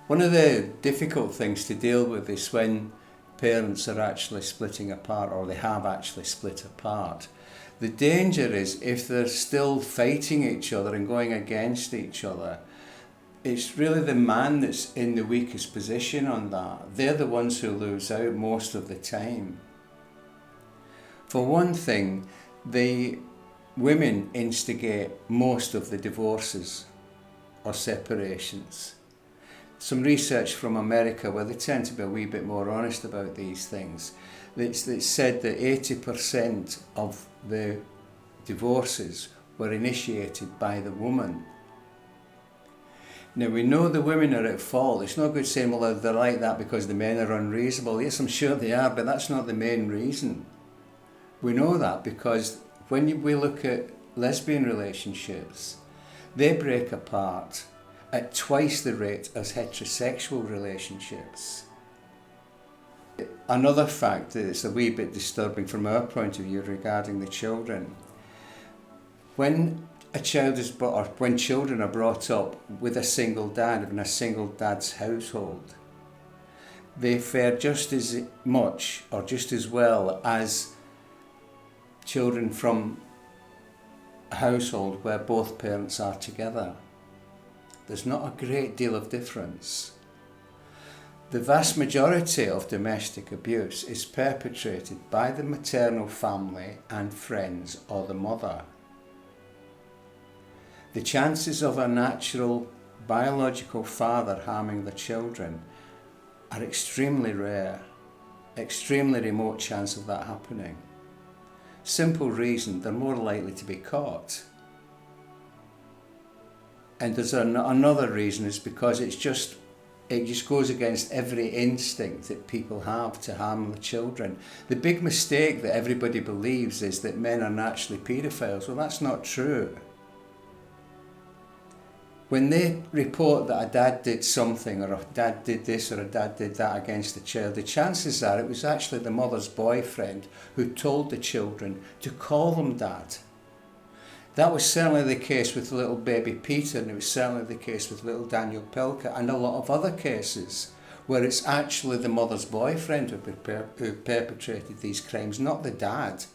One of the difficult things to deal with is when parents are actually splitting apart, or they have actually split apart. The danger is if they're still fighting each other and going against each other, it's really the man that's in the weakest position on that. They're the ones who lose out most of the time. For one thing, the women instigate most of the divorces or separations. Some research from America, where they tend to be a wee bit more honest about these things, it's said that 80% of the divorces were initiated by the woman. Now, we know the women are at fault. It's no good saying, well, they're like that because the men are unreasonable. Yes, I'm sure they are, but that's not the main reason. We know that because when we look at lesbian relationships, they break apart at twice the rate as heterosexual relationships. Another fact that is a wee bit disturbing from our point of view regarding the children, when a child is brought, or when children are brought up with a single dad, in a single dad's household, they fare just as much or just as well as children from a household where both parents are together. There's not a great deal of difference. The vast majority of domestic abuse is perpetrated by the maternal family and friends or the mother. The chances of a natural biological father harming the children are extremely rare, extremely remote chance of that happening. Simple reason, they're more likely to be caught. And there's another reason, is because it just goes against every instinct that people have to harm the children. The big mistake that everybody believes is that men are naturally paedophiles. Well, that's not true. When they report that a dad did something, or a dad did this or a dad did that against the child, the chances are it was actually the mother's boyfriend who told the children to call them dad. That was certainly the case with little baby Peter, and it was certainly the case with little Daniel Pilker, and a lot of other cases where it's actually the mother's boyfriend who perpetrated these crimes, not the dad.